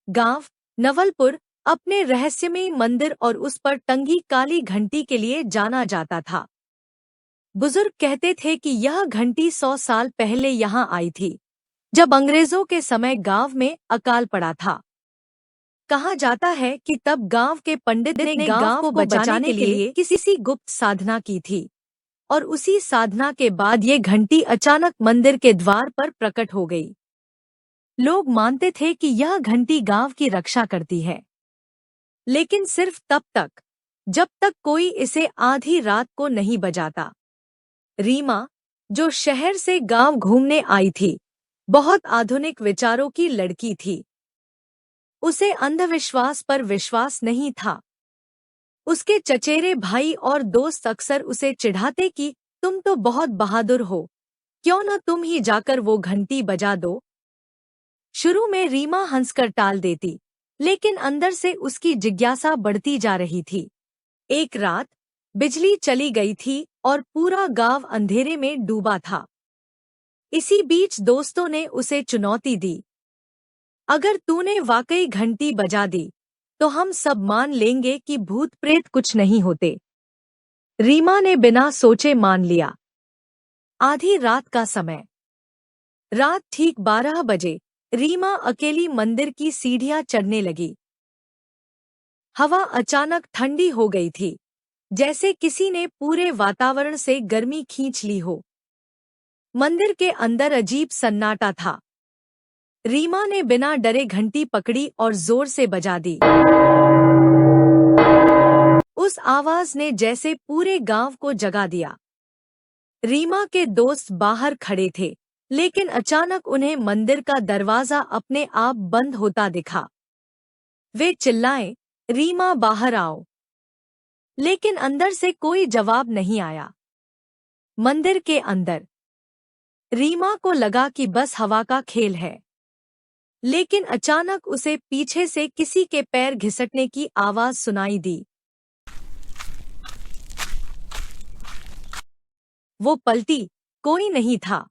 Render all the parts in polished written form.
गांव नवलपुर अपने रहस्यमयी मंदिर और उस पर टंगी काली घंटी के लिए जाना जाता था। बुजुर्ग कहते थे कि यह घंटी 100 साल पहले यहाँ आई थी, जब अंग्रेजों के समय गांव में अकाल पड़ा था। कहा जाता है कि तब गांव के पंडित ने गांव को बचाने के लिए किसी गुप्त साधना की थी, और उसी साधना के बाद ये घंटी अचानक मंदिर के द्वार पर प्रकट हो गई। लोग मानते थे कि यह घंटी गांव की रक्षा करती है, लेकिन सिर्फ तब तक जब तक कोई इसे आधी रात को नहीं बजाता। रीमा, जो शहर से गांव घूमने आई थी, बहुत आधुनिक विचारों की लड़की थी। उसे अंधविश्वास पर विश्वास नहीं था। उसके चचेरे भाई और दोस्त अक्सर उसे चिढ़ाते कि तुम तो बहुत बहादुर हो, क्यों न तुम ही जाकर वो घंटी बजा दो। शुरू में रीमा हंसकर टाल देती, लेकिन अंदर से उसकी जिज्ञासा बढ़ती जा रही थी। एक रात बिजली चली गई थी और पूरा गांव अंधेरे में डूबा था। इसी बीच दोस्तों ने उसे चुनौती दी, अगर तूने वाकई घंटी बजा दी तो हम सब मान लेंगे कि भूत प्रेत कुछ नहीं होते। रीमा ने बिना सोचे मान लिया। आधी रात का समय, रात ठीक 12 बजे, रीमा अकेली मंदिर की सीढ़ियां चढ़ने लगी। हवा अचानक ठंडी हो गई थी, जैसे किसी ने पूरे वातावरण से गर्मी खींच ली हो। मंदिर के अंदर अजीब सन्नाटा था। रीमा ने बिना डरे घंटी पकड़ी और जोर से बजा दी। उस आवाज ने जैसे पूरे गांव को जगा दिया। रीमा के दोस्त बाहर खड़े थे, लेकिन अचानक उन्हें मंदिर का दरवाजा अपने आप बंद होता दिखा। वे चिल्लाए, रीमा बाहर आओ, लेकिन अंदर से कोई जवाब नहीं आया। मंदिर के अंदर रीमा को लगा कि बस हवा का खेल है, लेकिन अचानक उसे पीछे से किसी के पैर घिसटने की आवाज सुनाई दी। वो पलटी, कोई नहीं था,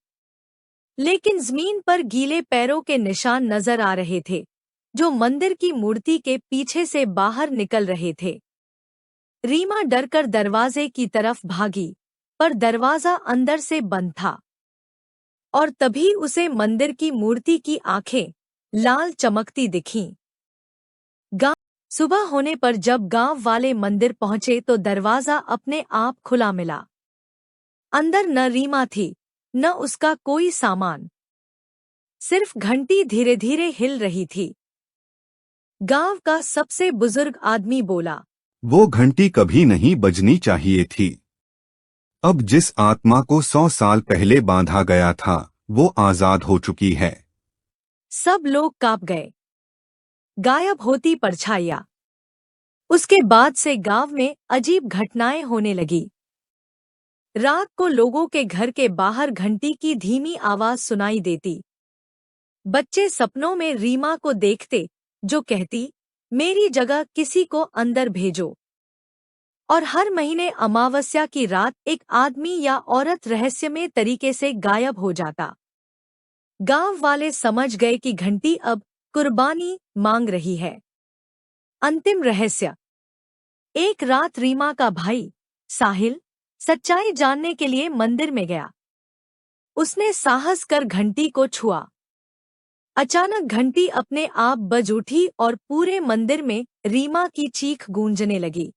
लेकिन जमीन पर गीले पैरों के निशान नजर आ रहे थे, जो मंदिर की मूर्ति के पीछे से बाहर निकल रहे थे। रीमा डरकर दरवाजे की तरफ भागी, पर दरवाजा अंदर से बंद था। और तभी उसे मंदिर की मूर्ति की आंखें लाल चमकती दिखीं। सुबह होने पर जब गांव वाले मंदिर पहुंचे तो दरवाजा अपने आप खुला मिला। अंदर न रीमा थी, न उसका कोई सामान, सिर्फ घंटी धीरे धीरे हिल रही थी। गांव का सबसे बुजुर्ग आदमी बोला, वो घंटी कभी नहीं बजनी चाहिए थी। अब जिस आत्मा को 100 साल पहले बांधा गया था, वो आजाद हो चुकी है। सब लोग कांप गए। गायब होती परछाइयां। उसके बाद से गांव में अजीब घटनाएं होने लगी। रात को लोगों के घर के बाहर घंटी की धीमी आवाज सुनाई देती। बच्चे सपनों में रीमा को देखते, जो कहती, मेरी जगह किसी को अंदर भेजो। और हर महीने अमावस्या की रात एक आदमी या औरत रहस्यमय तरीके से गायब हो जाता। गांव वाले समझ गए कि घंटी अब कुर्बानी मांग रही है। अंतिम रहस्य। एक रात रीमा का भाई साहिल सच्चाई जानने के लिए मंदिर में गया। उसने साहस कर घंटी को छुआ। अचानक घंटी अपने आप बज उठी और पूरे मंदिर में रीमा की चीख गूंजने लगी।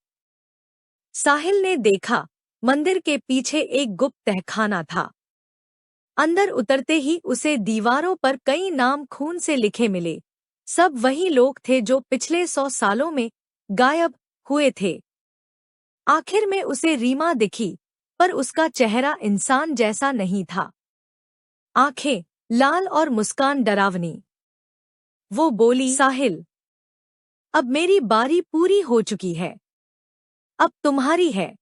साहिल ने देखा, मंदिर के पीछे एक गुप्त तहखाना था। अंदर उतरते ही उसे दीवारों पर कई नाम खून से लिखे मिले। सब वही लोग थे जो पिछले 100 सालों में गायब हुए थे। आखिर में उसे रीमा दिखी, पर उसका चेहरा इंसान जैसा नहीं था। आंखें लाल और मुस्कान डरावनी। वो बोली, साहिल, अब मेरी बारी पूरी हो चुकी है, अब तुम्हारी है।